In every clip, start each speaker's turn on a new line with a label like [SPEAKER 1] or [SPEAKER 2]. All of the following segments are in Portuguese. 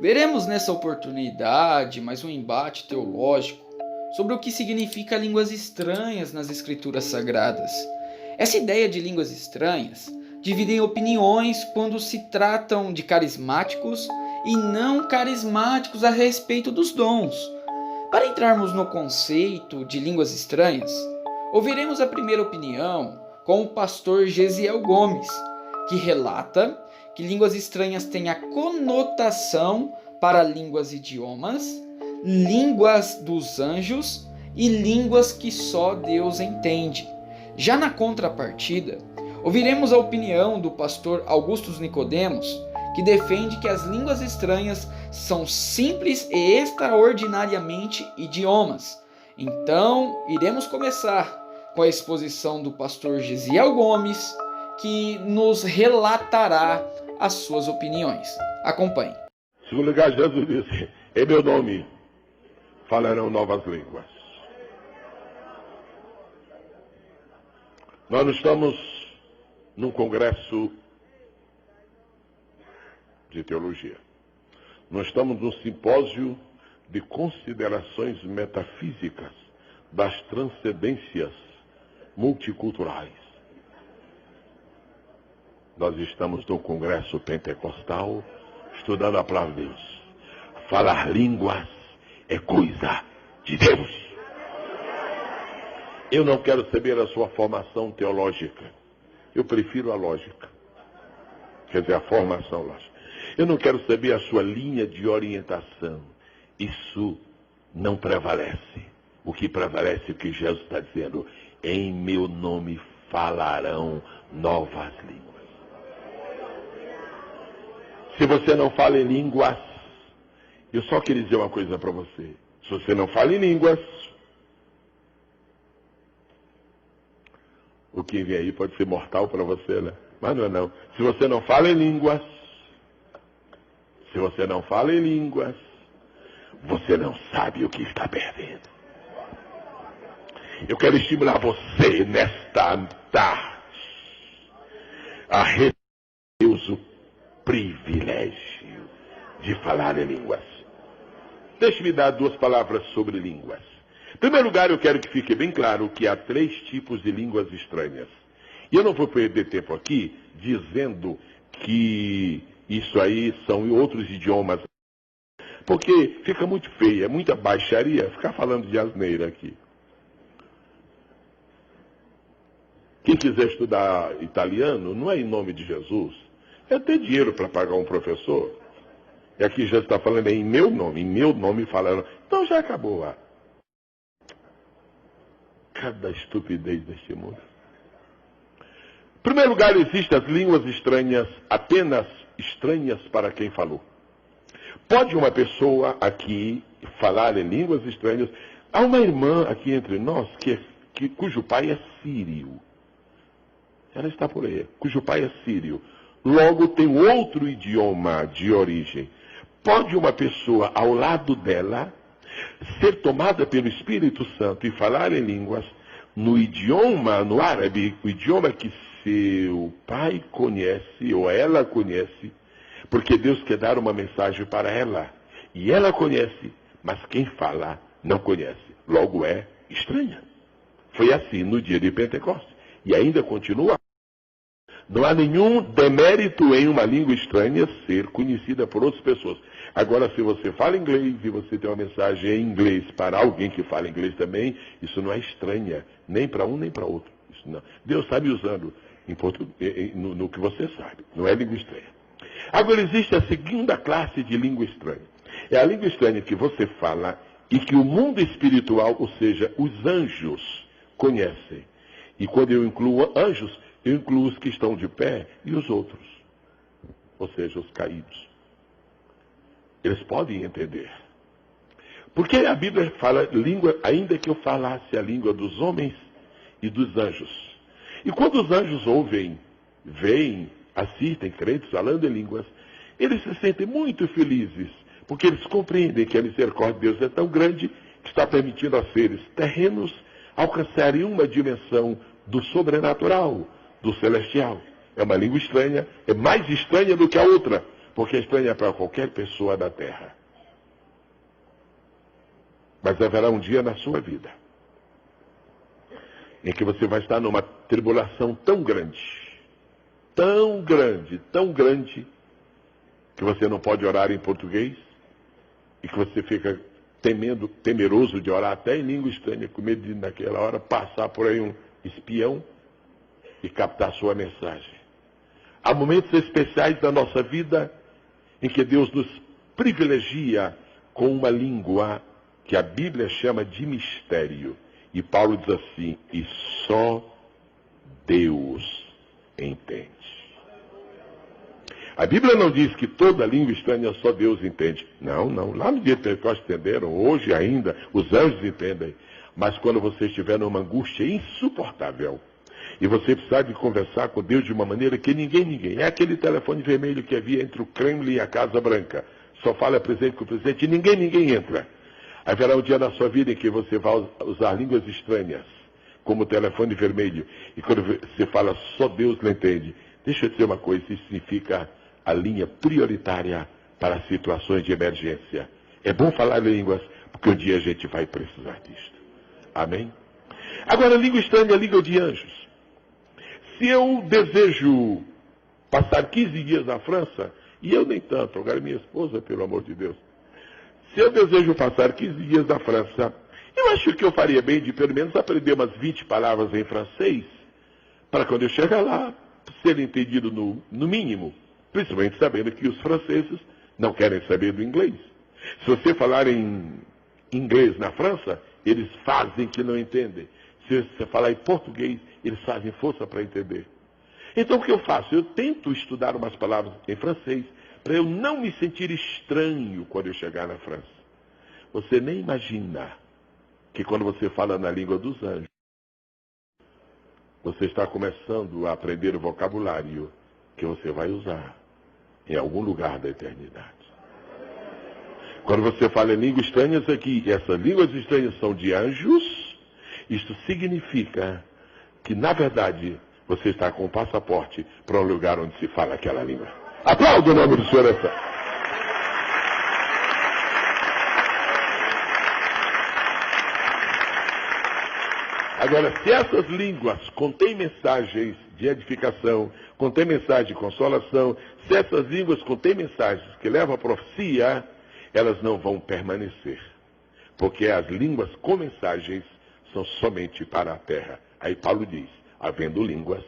[SPEAKER 1] Veremos nessa oportunidade mais um embate teológico sobre o que significa línguas estranhas nas escrituras sagradas. Essa ideia de línguas estranhas divide opiniões quando se tratam de carismáticos e não carismáticos a respeito dos dons. Para entrarmos no conceito de línguas estranhas, ouviremos a primeira opinião com o pastor Gesiel Gomes, que relata que línguas estranhas têm a conotação para línguas idiomas, línguas dos anjos e línguas que só Deus entende. Já na contrapartida, ouviremos a opinião do pastor Augustus Nicodemos, que defende que as línguas estranhas são simples e extraordinariamente idiomas. Então, iremos começar com a exposição do pastor Gesiel Gomes, que nos relatará as suas opiniões. Acompanhe.
[SPEAKER 2] Em segundo lugar, Jesus disse: em meu nome falarão novas línguas. Nós não estamos num congresso de teologia. Nós estamos num simpósio de considerações metafísicas das transcendências multiculturais. Nós estamos no congresso pentecostal estudando a palavra de Deus. Falar línguas é coisa de Deus. Eu não quero saber a sua formação teológica. Eu prefiro a lógica. Quer dizer, a formação lógica. Eu não quero saber a sua linha de orientação. Isso não prevalece. O que prevalece é o que Jesus está dizendo: em meu nome falarão novas línguas. Se você não fala em línguas, eu só queria dizer uma coisa para você. Se você não fala em línguas, o que vem aí pode ser mortal para você, né? Mas não é não. Se você não fala em línguas, você não sabe o que está perdendo. Eu quero estimular você nesta tarde a receber o privilégio de falar em línguas. Deixe-me dar duas palavras sobre línguas. Em primeiro lugar, eu quero que fique bem claro que há 3 tipos de línguas estranhas. E eu não vou perder tempo aqui dizendo que isso aí são outros idiomas, porque fica muito feio, é muita baixaria ficar falando de asneira aqui. Quem quiser estudar italiano, não é em nome de Jesus, é ter dinheiro para pagar um professor. E aqui Jesus está falando em meu nome falando. Então já acabou lá. Cada estupidez deste mundo. Em primeiro lugar, existem as línguas estranhas, apenas estranhas para quem falou. Pode uma pessoa aqui falar em línguas estranhas? Há uma irmã aqui entre nós cujo pai é sírio. Ela está por aí, cujo pai é sírio. Logo tem outro idioma de origem. Pode uma pessoa ao lado dela ser tomada pelo Espírito Santo e falar em línguas no idioma, no árabe, o idioma que seu pai conhece ou ela conhece, porque Deus quer dar uma mensagem para ela. E ela conhece, mas quem fala não conhece. Logo é estranha. Foi assim no dia de Pentecostes. E ainda continua. Não há nenhum demérito em uma língua estranha ser conhecida por outras pessoas. Agora, se você fala inglês e você tem uma mensagem em inglês para alguém que fala inglês também, isso não é estranha, nem para um nem para outro. Isso não. Deus está me usando no que você sabe, não é língua estranha. Agora, existe a segunda classe de língua estranha. É a língua estranha que você fala e que o mundo espiritual, ou seja, os anjos, conhecem. E quando eu incluo anjos, eu incluo os que estão de pé e os outros, ou seja, os caídos. Eles podem entender. Porque a Bíblia fala língua, ainda que eu falasse a língua dos homens e dos anjos. E quando os anjos ouvem, veem, assistem crentes falando em línguas, eles se sentem muito felizes, porque eles compreendem que a misericórdia de Deus é tão grande que está permitindo a seres terrenos alcançarem uma dimensão do sobrenatural, do celestial. É uma língua estranha, é mais estranha do que a outra, porque é estranha para qualquer pessoa da terra. Mas haverá um dia na sua vida em que você vai estar numa tribulação tão grande, tão grande, tão grande, que você não pode orar em português e que você fica temeroso de orar até em língua estranha, com medo de naquela hora passar por aí um espião e captar sua mensagem. Há momentos especiais da nossa vida em que Deus nos privilegia com uma língua que a Bíblia chama de mistério. E Paulo diz assim, e só Deus entende. A Bíblia não diz que toda língua estranha só Deus entende. Não, não. Lá no dia de Pentecostes entenderam, hoje ainda, os anjos entendem. Mas quando você estiver numa angústia insuportável, e você precisar de conversar com Deus de uma maneira que ninguém. É aquele telefone vermelho que havia entre o Kremlin e a Casa Branca. Só fala presente com o presidente e ninguém entra. Haverá um dia na sua vida em que você vai usar línguas estranhas, como o telefone vermelho. E quando você fala, só Deus não entende. Deixa eu dizer uma coisa, isso significa a linha prioritária para situações de emergência. É bom falar línguas, porque um dia a gente vai precisar disso. Amém? Agora, língua estranha é a língua de anjos. Se eu desejo passar 15 dias na França, e eu nem tanto, agora minha esposa, pelo amor de Deus. Se eu desejo passar 15 dias na França, eu acho que eu faria bem de pelo menos aprender umas 20 palavras em francês, para quando eu chegar lá, ser entendido no mínimo, principalmente sabendo que os franceses não querem saber do inglês. Se você falar em inglês na França, eles fazem que não entendem. Se você falar em português, eles fazem força para entender. Então o que eu faço? Eu tento estudar umas palavras em francês, para eu não me sentir estranho quando eu chegar na França. Você nem imagina que quando você fala na língua dos anjos, você está começando a aprender o vocabulário que você vai usar em algum lugar da eternidade. Quando você fala em línguas estranhas aqui, e essas línguas estranhas são de anjos, isto significa que, na verdade, você está com o passaporte para um lugar onde se fala aquela língua. Aplauda o nome do Senhor essa. Agora, se essas línguas contêm mensagens de edificação, contêm mensagens de consolação, se essas línguas contêm mensagens que levam à profecia, elas não vão permanecer. Porque as línguas com mensagens são somente para a terra. Aí Paulo diz, havendo línguas,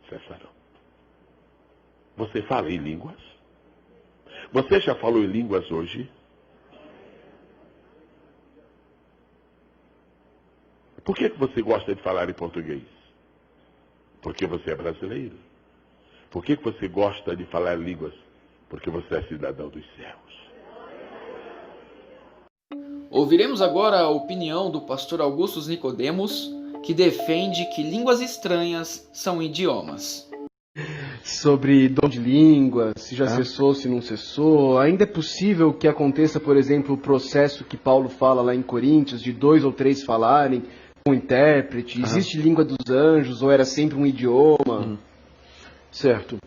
[SPEAKER 2] cessarão. Você fala em línguas? Você já falou em línguas hoje? Por que você gosta de falar em português? Porque você é brasileiro. Por que você gosta de falar línguas? Porque você é cidadão dos céus.
[SPEAKER 1] Ouviremos agora a opinião do pastor Augusto Nicodemos, que defende que línguas estranhas são idiomas.
[SPEAKER 3] Sobre dom de língua, se já cessou, se não cessou. Ainda é possível que aconteça, por exemplo, o processo que Paulo fala lá em Coríntios, de 2 ou 3 falarem com um intérprete. Existe língua dos anjos ou era sempre um idioma?
[SPEAKER 4] Certo.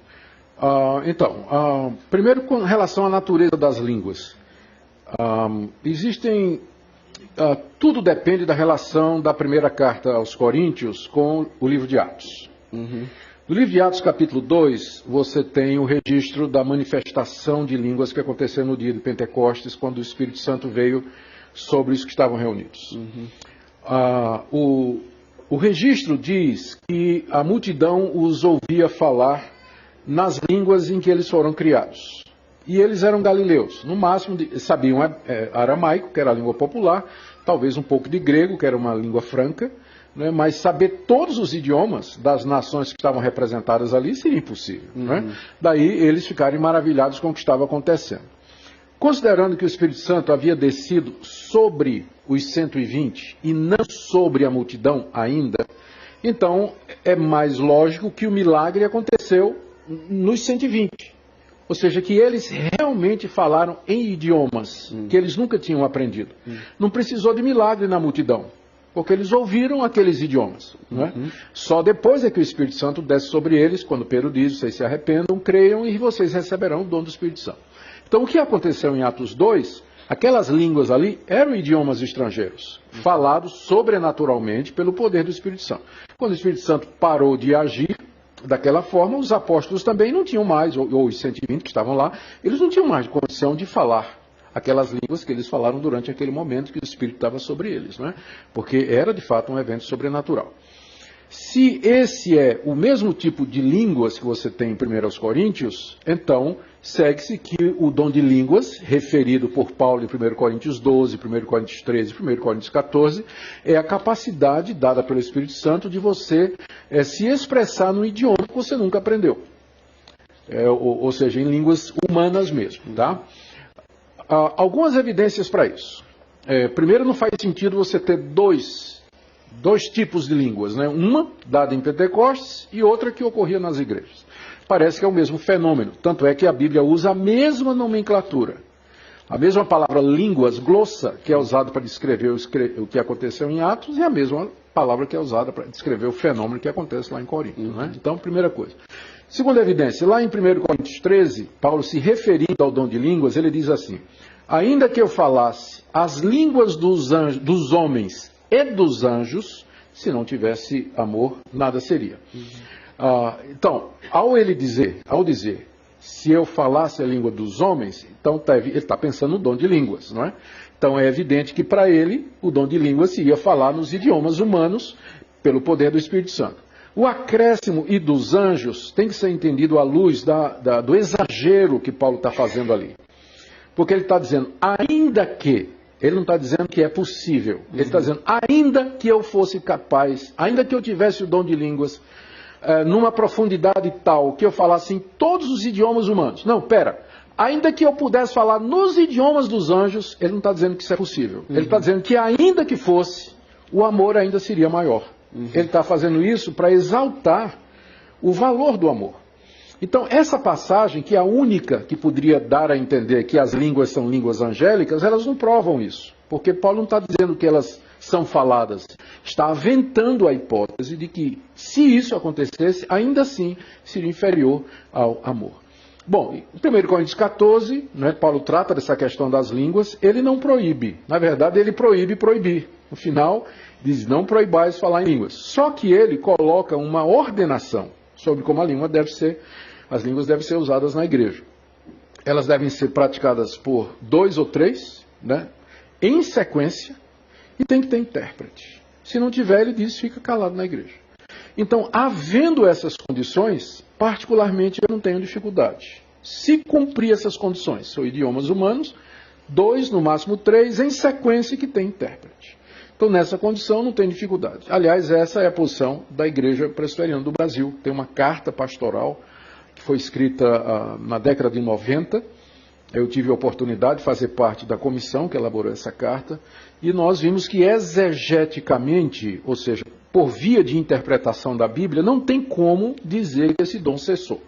[SPEAKER 4] Primeiro com relação à natureza das línguas. Tudo depende da relação da primeira carta aos Coríntios com o livro de Atos. No livro de Atos, capítulo 2, você tem o registro da manifestação de línguas que aconteceu no dia de Pentecostes, quando o Espírito Santo veio sobre os que estavam reunidos. O registro diz que a multidão os ouvia falar nas línguas em que eles foram criados. E eles eram galileus. No máximo, sabiam aramaico, que era a língua popular, talvez um pouco de grego, que era uma língua franca, né? Mas saber todos os idiomas das nações que estavam representadas ali seria impossível. Né? Daí eles ficarem maravilhados com o que estava acontecendo. Considerando que o Espírito Santo havia descido sobre os 120 e não sobre a multidão ainda, então é mais lógico que o milagre aconteceu nos 120. Ou seja, que eles realmente falaram em idiomas que eles nunca tinham aprendido. Não precisou de milagre na multidão. porque eles ouviram aqueles idiomas. Não é? Só depois é que o Espírito Santo desce sobre eles, quando Pedro diz, vocês se arrependam, creiam e vocês receberão o dom do Espírito Santo. Então o que aconteceu em Atos 2, aquelas línguas ali eram idiomas estrangeiros, falados sobrenaturalmente pelo poder do Espírito Santo. Quando o Espírito Santo parou de agir daquela forma, os apóstolos também não tinham mais, ou os 120 que estavam lá, eles não tinham mais condição de falar aquelas línguas que eles falaram durante aquele momento que o Espírito estava sobre eles, né? Porque era de fato um evento sobrenatural. Se esse é o mesmo tipo de línguas que você tem em 1 Coríntios, então segue-se que o dom de línguas, referido por Paulo em 1 Coríntios 12, 1 Coríntios 13, 1 Coríntios 14, é a capacidade dada pelo Espírito Santo de você se expressar num idioma que você nunca aprendeu. Ou seja, em línguas humanas mesmo, tá? Algumas evidências para isso. Primeiro, não faz sentido você ter dois tipos de línguas, né? Uma dada em Pentecostes e outra que ocorria nas igrejas. Parece que é o mesmo fenômeno, tanto é que a Bíblia usa a mesma nomenclatura. A mesma palavra línguas, glossa, que é usada para descrever o que aconteceu em Atos, e a mesma palavra que é usada para descrever o fenômeno que acontece lá em Corinto. Né? Então, primeira coisa. Segunda evidência, lá em 1 Coríntios 13, Paulo se referindo ao dom de línguas, ele diz assim, ainda que eu falasse as línguas dos homens e dos anjos, se não tivesse amor, nada seria. Então, ao dizer, se eu falasse a língua dos homens, então ele está pensando no dom de línguas, não é? Então é evidente que para ele, o dom de línguas se ia falar nos idiomas humanos, pelo poder do Espírito Santo. O acréscimo e dos anjos tem que ser entendido à luz do exagero que Paulo está fazendo ali. Porque ele está dizendo, ainda que, ele não está dizendo que é possível, ele está dizendo, ainda que eu fosse capaz, ainda que eu tivesse o dom de línguas, numa profundidade tal, que eu falasse em todos os idiomas humanos. Não, ainda que eu pudesse falar nos idiomas dos anjos, ele não está dizendo que isso é possível. Ele está dizendo que ainda que fosse, o amor ainda seria maior. Ele está fazendo isso para exaltar o valor do amor. Então, essa passagem, que é a única que poderia dar a entender que as línguas são línguas angélicas, elas não provam isso. Porque Paulo não está dizendo que elas são faladas. Está aventando a hipótese de que, se isso acontecesse, ainda assim seria inferior ao amor. Bom, em 1 Coríntios 14, né, Paulo trata dessa questão das línguas, ele não proíbe. Na verdade, ele proíbe proibir. No final, diz, não proibais falar em línguas. Só que ele coloca uma ordenação sobre como as línguas devem ser usadas na igreja. Elas devem ser praticadas por 2 ou 3, né, em sequência, e tem que ter intérprete. Se não tiver, ele diz, fica calado na igreja. Então, havendo essas condições, particularmente eu não tenho dificuldade. Se cumprir essas condições, são idiomas humanos, 2, no máximo 3, em sequência que tem intérprete. Então, nessa condição, não tem dificuldade. Aliás, essa é a posição da Igreja Presbiteriana do Brasil. Tem uma carta pastoral que foi escrita na década de 90. Eu tive a oportunidade de fazer parte da comissão que elaborou essa carta. E nós vimos que exegeticamente, ou seja, por via de interpretação da Bíblia, não tem como dizer que esse dom cessou.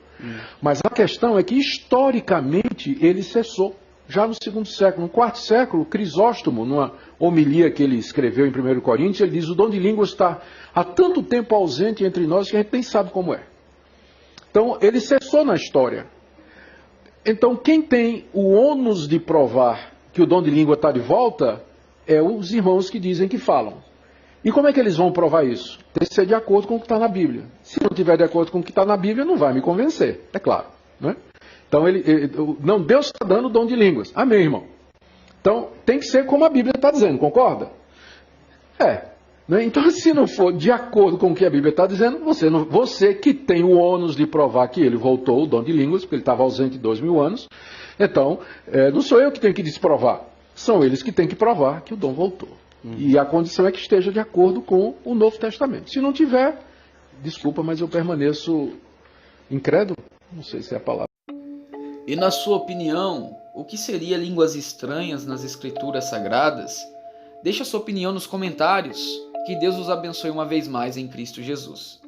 [SPEAKER 4] Mas a questão é que, historicamente, ele cessou. Já no 2º século, no 4º século, Crisóstomo, numa homilia que ele escreveu em 1 Coríntios, ele diz, o dom de línguas está há tanto tempo ausente entre nós que a gente nem sabe como é. Então, ele cessou na história. Então, quem tem o ônus de provar que o dom de língua está de volta é os irmãos que dizem que falam. E como é que eles vão provar isso? Tem que ser de acordo com o que está na Bíblia. Se não tiver de acordo com o que está na Bíblia, não vai me convencer, é claro. Né? Então, não, Deus está dando o dom de línguas. Amém, irmão? Então, tem que ser como a Bíblia está dizendo, concorda? Né? Então, se não for de acordo com o que a Bíblia está dizendo, você que tem o ônus de provar que ele voltou o dom de línguas, porque ele estava ausente 2000 anos, então, não sou eu que tenho que desprovar, são eles que têm que provar que o dom voltou. E a condição é que esteja de acordo com o Novo Testamento. Se não tiver, desculpa, mas eu permaneço incrédulo, não sei se é a palavra.
[SPEAKER 1] E na sua opinião, o que seria línguas estranhas nas Escrituras Sagradas? Deixe a sua opinião nos comentários. Que Deus os abençoe uma vez mais em Cristo Jesus.